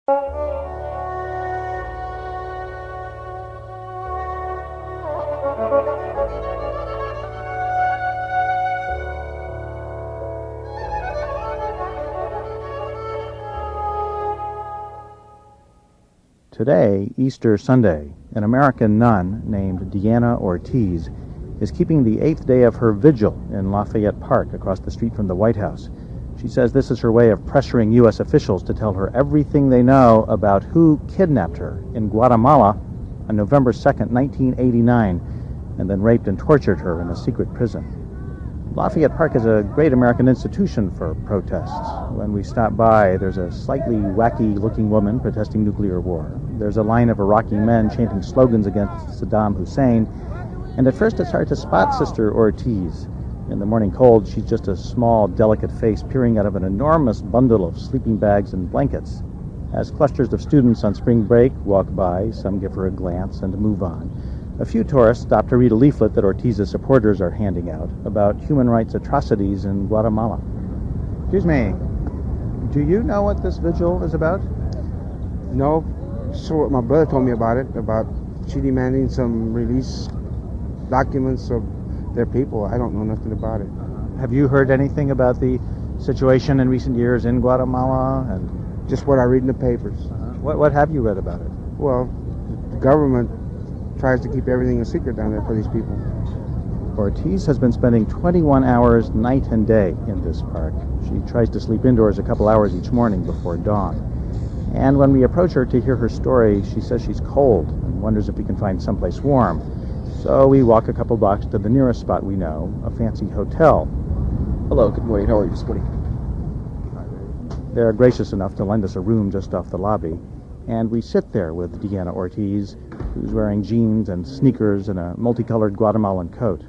Today, Easter Sunday, an American nun named Deanna Ortiz is keeping the 8th day of her vigil in Lafayette Park across the street from the White House. She says this is her way of pressuring U.S. officials to tell her everything they know about who kidnapped her in Guatemala on November 2nd, 1989, and then raped and tortured her in a secret prison. Lafayette Park is a great American institution for protests. When we stop by, there's a slightly wacky-looking woman protesting nuclear war. There's a line of Iraqi men chanting slogans against Saddam Hussein. And at first it's hard to spot Sister Ortiz. In the morning cold, she's just a small, delicate face peering out of an enormous bundle of sleeping bags and blankets. As clusters of students on spring break walk by, some give her a glance and move on. A few tourists stop to read a leaflet that Ortiz's supporters are handing out about human rights atrocities in Guatemala. Excuse me, do you know what this vigil is about? No, so what my brother told me about she demanding some release documents of their people. I don't know nothing about it. Have you heard anything about the situation in recent years in Guatemala? And just what I read in the papers. What have you read about it? Well, the government tries to keep everything a secret down there for these people. Ortiz has been spending 21 hours night and day in this park. She tries to sleep indoors a couple hours each morning before dawn. And when we approach her to hear her story, she says she's cold and wonders if we can find someplace warm. So we walk a couple blocks to the nearest spot we know, a fancy hotel. Hello, good morning. How are you this morning? They're gracious enough to lend us a room just off the lobby. And we sit there with Deanna Ortiz, who's wearing jeans and sneakers and a multicolored Guatemalan coat.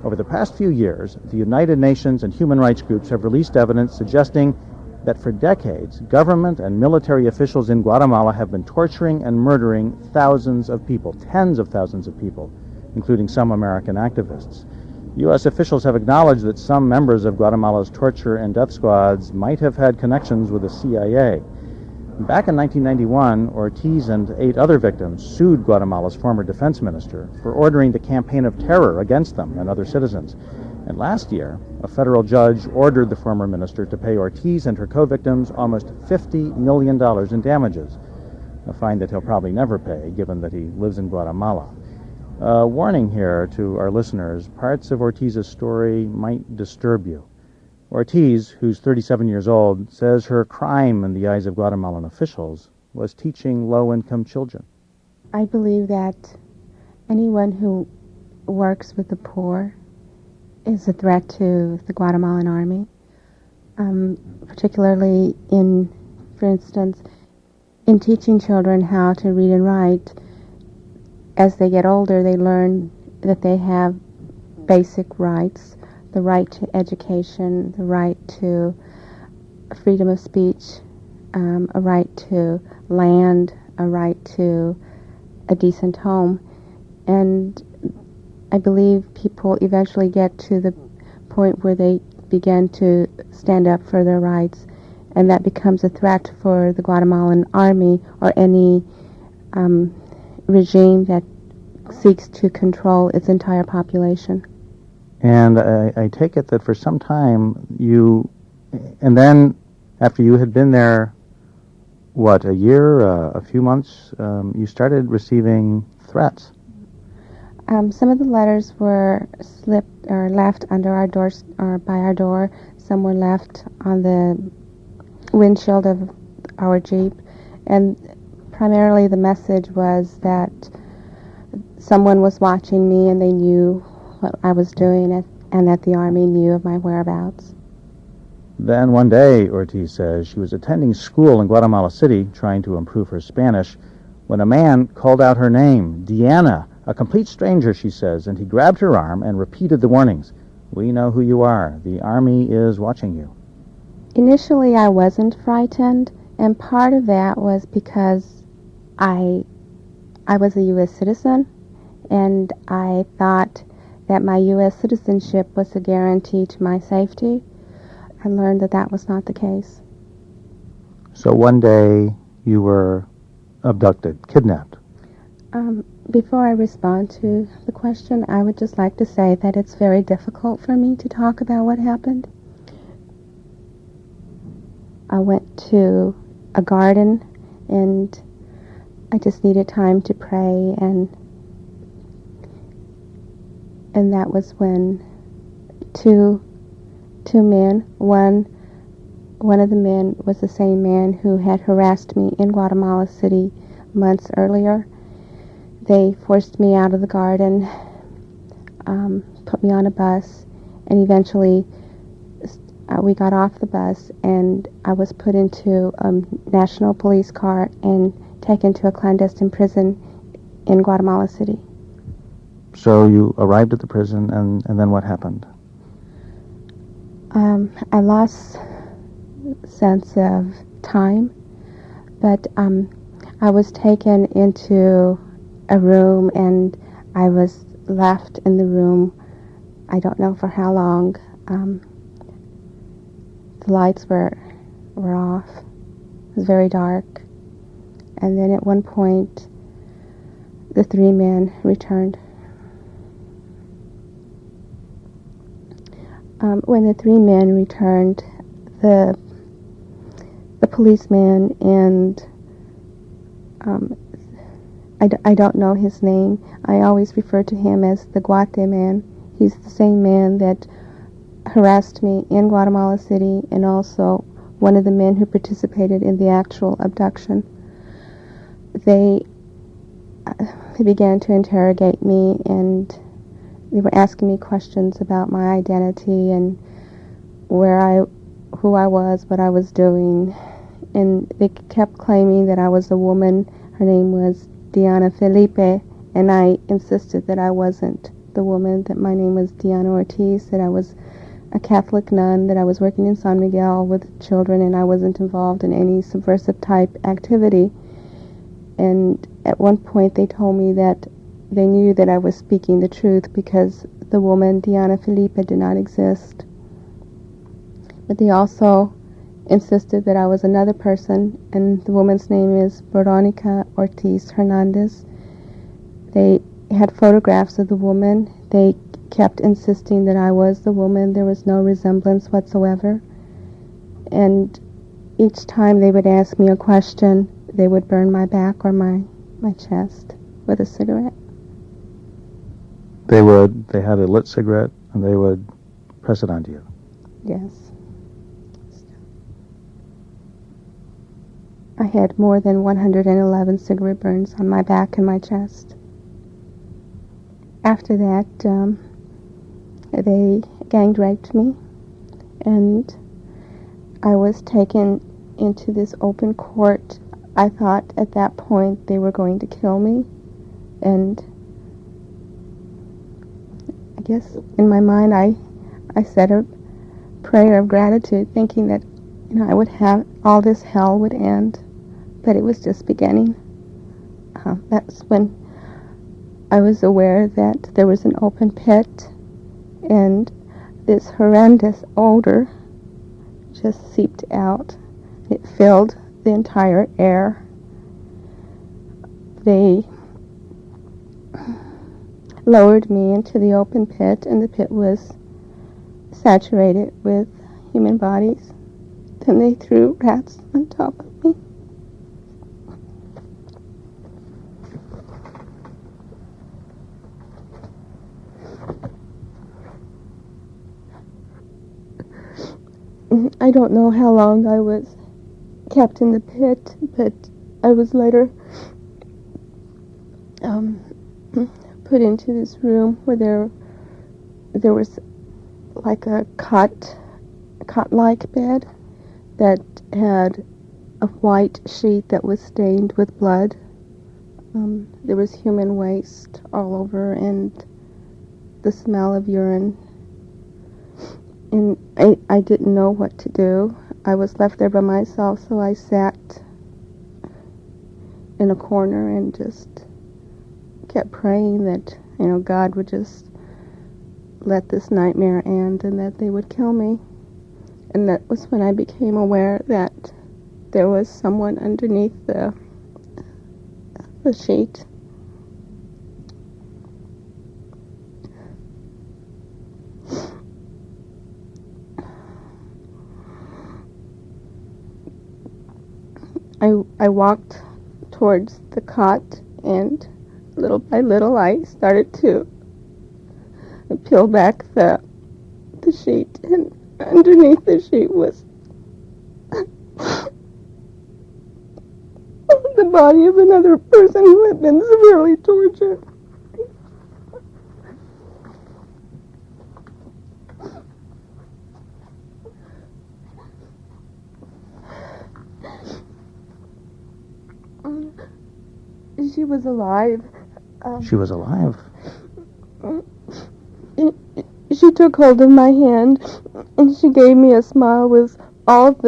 Over the past few years, the United Nations and human rights groups have released evidence suggesting that for decades, government and military officials in Guatemala have been torturing and murdering thousands of people, tens of thousands of people, including some American activists. U.S. officials have acknowledged that some members of Guatemala's torture and death squads might have had connections with the CIA. Back in 1991, Ortiz and 8 other victims sued Guatemala's former defense minister for ordering the campaign of terror against them and other citizens. And last year, a federal judge ordered the former minister to pay Ortiz and her co-victims almost $50 million in damages, a fine that he'll probably never pay, given that he lives in Guatemala. A warning here to our listeners, parts of Ortiz's story might disturb you. Ortiz, who's 37 years old, says her crime in the eyes of Guatemalan officials was teaching low-income children. I believe that anyone who works with the poor is a threat to the Guatemalan army, particularly for instance, in teaching children how to read and write. As they get older, they learn that they have basic rights: the right to education, the right to freedom of speech, a right to land, a right to a decent home. And I believe people eventually get to the point where they begin to stand up for their rights, and that becomes a threat for the Guatemalan army or any regime that seeks to control its entire population. And I take it that for some time and then after you had been there, a year, a few months, you started receiving threats. Some of the letters were slipped or left under our doors or by our door. Some were left on the windshield of our Jeep. And primarily the message was that someone was watching me and they knew what I was doing and that the army knew of my whereabouts. Then one day, Ortiz says, she was attending school in Guatemala City trying to improve her Spanish when a man called out her name, Deanna, a complete stranger, she says, and he grabbed her arm and repeated the warnings. We know who you are. The army is watching you. Initially, I wasn't frightened, and part of that was because I was a U.S. citizen, and I thought that my U.S. citizenship was a guarantee to my safety. I learned that that was not the case. So one day, you were abducted, kidnapped? Before I respond to the question, I would just like to say that it's very difficult for me to talk about what happened. I went to a garden and I just needed time to pray, and that was when two men, one of the men was the same man who had harassed me in Guatemala City months earlier. They forced me out of the garden, put me on a bus, and eventually we got off the bus and I was put into a national police car and taken to a clandestine prison in Guatemala City. So you arrived at the prison, and then what happened? I lost sense of time, but I was taken into a room and I was left in the room. I don't know for how long. The lights were off. It was very dark. And then at one point, the three men returned. When the three men returned, the policeman and I don't know his name. I always refer to him as the Guate man. He's the same man that harassed me in Guatemala City and also one of the men who participated in the actual abduction. They began to interrogate me, and they were asking me questions about my identity and who I was, what I was doing, and they kept claiming that I was a woman. Her name was Diana Felipe, and I insisted that I wasn't the woman, that my name was Diana Ortiz, that I was a Catholic nun, that I was working in San Miguel with children and I wasn't involved in any subversive type activity. And at one point they told me that they knew that I was speaking the truth because the woman Diana Felipe did not exist. But they also insisted that I was another person, and the woman's name is Veronica Ortiz Hernandez. They had photographs of the woman. They kept insisting that I was the woman. There was no resemblance whatsoever. And each time they would ask me a question, they would burn my back or my chest with a cigarette. They had a lit cigarette and they would press it onto you. Yes. I had more than 111 cigarette burns on my back and my chest. After that, they gang raped me, and I was taken into this open court. I thought at that point they were going to kill me, and I guess in my mind I said a prayer of gratitude, thinking that I would have all this hell would end, but it was just beginning. That's when I was aware that there was an open pit, and this horrendous odor just seeped out. It filled the entire air. They lowered me into the open pit, and the pit was saturated with human bodies. Then they threw rats on top of me. I don't know how long I was kept in the pit, but I was later put into this room where there was like a cot-like bed that had a white sheet that was stained with blood. There was human waste all over and the smell of urine. And I didn't know what to do. I was left there by myself, so I sat in a corner and just kept praying that, God would just let this nightmare end and that they would kill me. And that was when I became aware that there was someone underneath the sheet. I walked towards the cot, and little by little I started to peel back the sheet, and underneath the sheet was the body of another person who had been severely tortured. She was alive. She was alive. She took hold of my hand, and she gave me a smile with all of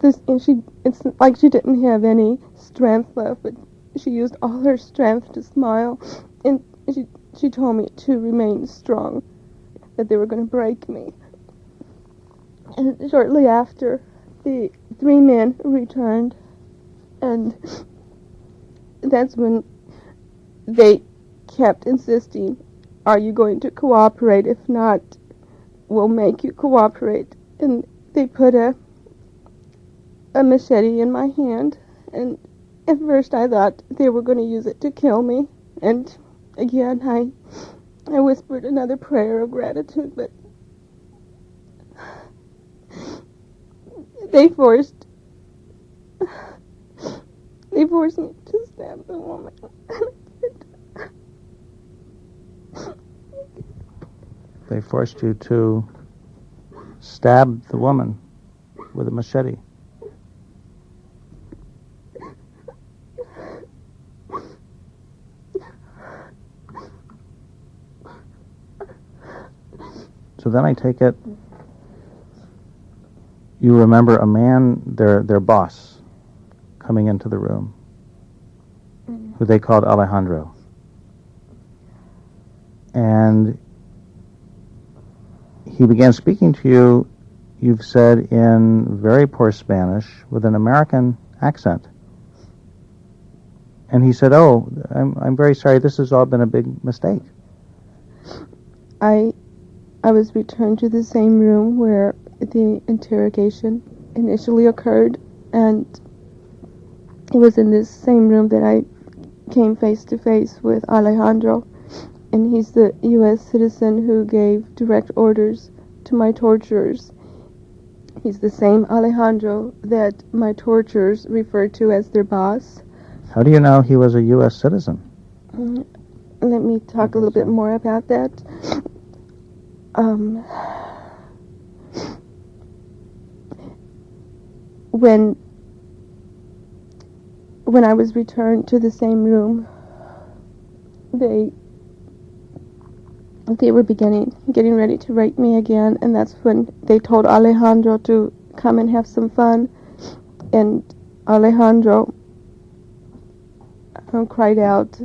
this. And it's like she didn't have any strength left, but she used all her strength to smile, and she told me to remain strong, that they were going to break me. And shortly after, the 3 men returned, and that's when they kept insisting, "Are you going to cooperate? If not, we'll make you cooperate." And they put a machete in my hand, and at first I thought they were going to use it to kill me. And again, I whispered another prayer of gratitude, but they forced me to stab the woman. They forced you to stab the woman with a machete. So then I take it you remember a man, their boss, coming into the room, who they called Alejandro. And he began speaking to you, you've said, in very poor Spanish with an American accent. And he said, "Oh, I'm very sorry, this has all been a big mistake." I was returned to the same room where the interrogation initially occurred, and it was in this same room that I came face to face with Alejandro, and he's the U.S. citizen who gave direct orders to my torturers. He's the same Alejandro that my torturers referred to as their boss. How do you know he was a U.S. citizen? Let me talk a little bit more about that. When I was returned to the same room, they were getting ready to rape me again, and that's when they told Alejandro to come and have some fun. And Alejandro cried out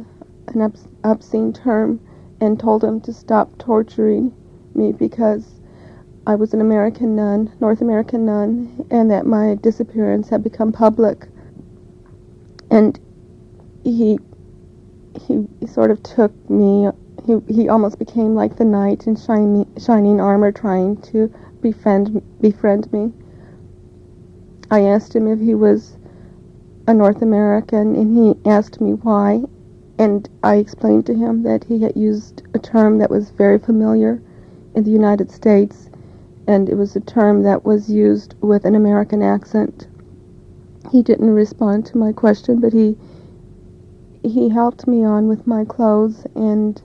an obscene term and told him to stop torturing me because I was an American nun, North American nun, and that my disappearance had become public. And he sort of took me, he almost became like the knight in shining armor trying to befriend me. I asked him if he was a North American, and he asked me why, and I explained to him that he had used a term that was very familiar in the United States, and it was a term that was used with an American accent. He didn't respond to my question, but he helped me on with my clothes, and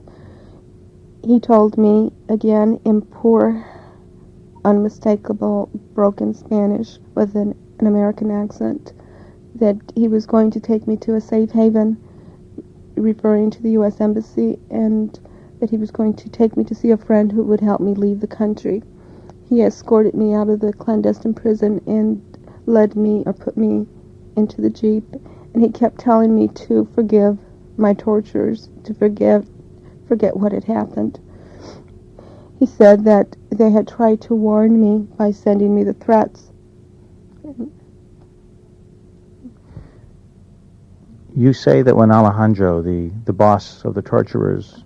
he told me again in poor, unmistakable, broken Spanish with an American accent that he was going to take me to a safe haven, referring to the U.S. Embassy, and that he was going to take me to see a friend who would help me leave the country. He escorted me out of the clandestine prison and led me, or put me into the Jeep, and he kept telling me to forgive my torturers, to forget what had happened. He said that they had tried to warn me by sending me the threats. You say that when Alejandro, the boss of the torturers,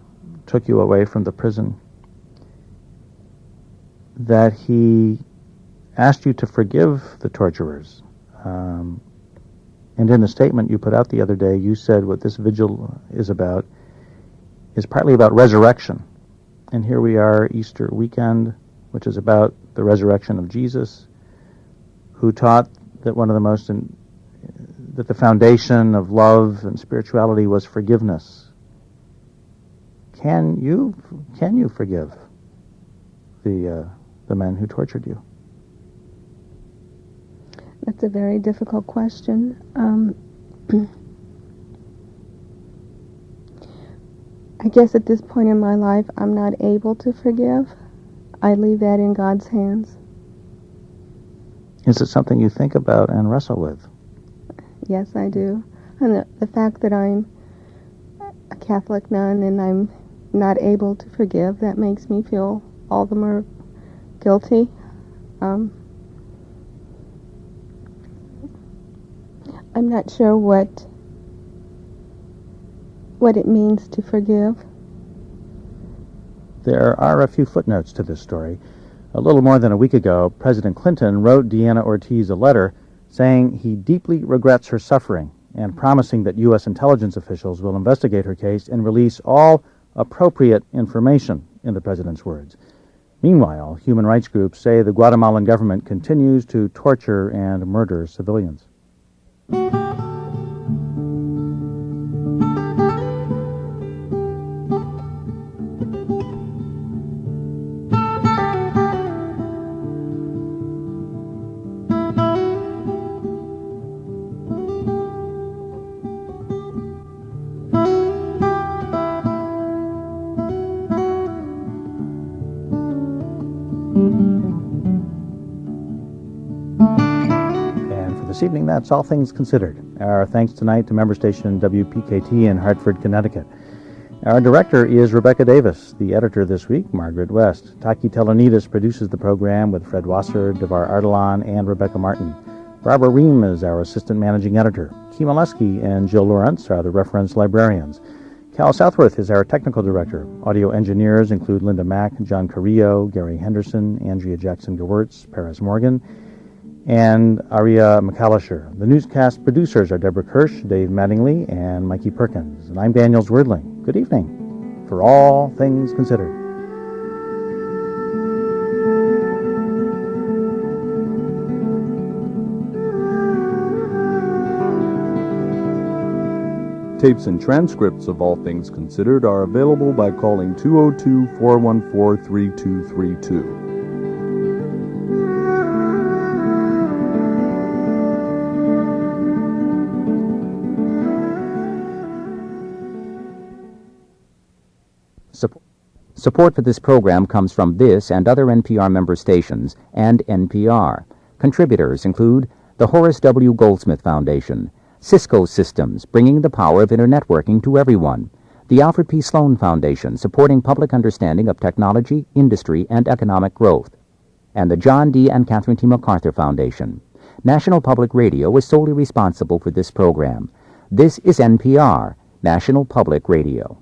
took you away from the prison, that he asked you to forgive the torturers. And in a statement you put out the other day, you said what this vigil is about is partly about resurrection. And here we are, Easter weekend, which is about the resurrection of Jesus, who taught that that the foundation of love and spirituality was forgiveness. Can you forgive the men who tortured you? That's a very difficult question. I guess at this point in my life, I'm not able to forgive. I leave that in God's hands. Is it something you think about and wrestle with? Yes, I do. And the fact that I'm a Catholic nun and I'm not able to forgive, that makes me feel all the more guilty. I'm not sure what it means to forgive. There are a few footnotes to this story. A little more than a week ago, President Clinton wrote Deanna Ortiz a letter saying he deeply regrets her suffering and promising that U.S. intelligence officials will investigate her case and release all appropriate information, in the president's words. Meanwhile, human rights groups say the Guatemalan government continues to torture and murder civilians. This evening, that's All Things Considered. Our thanks tonight to member station WPKT in Hartford, Connecticut. Our director is Rebecca Davis. The editor this week, Margaret West. Taki Telonidis produces the program with Fred Wasser, Devar Ardalan, and Rebecca Martin. Barbara Ream is our assistant managing editor. Kim Oleski and Jill Lawrence are the reference librarians. Cal Southworth is our technical director. Audio engineers include Linda Mack, John Carrillo, Gary Henderson, Andrea Jackson-Gewirtz, Paris Morgan, and Aria McAllister. The newscast producers are Deborah Kirsch, Dave Mattingly, and Mikey Perkins. And I'm Daniel Zwerdling. Good evening. For All Things Considered. Tapes and transcripts of All Things Considered are available by calling 202-414-3232. Support for this program comes from this and other NPR member stations and NPR. Contributors include the Horace W. Goldsmith Foundation, Cisco Systems, bringing the power of internetworking to everyone, the Alfred P. Sloan Foundation, supporting public understanding of technology, industry, and economic growth, and the John D. and Catherine T. MacArthur Foundation. National Public Radio is solely responsible for this program. This is NPR, National Public Radio.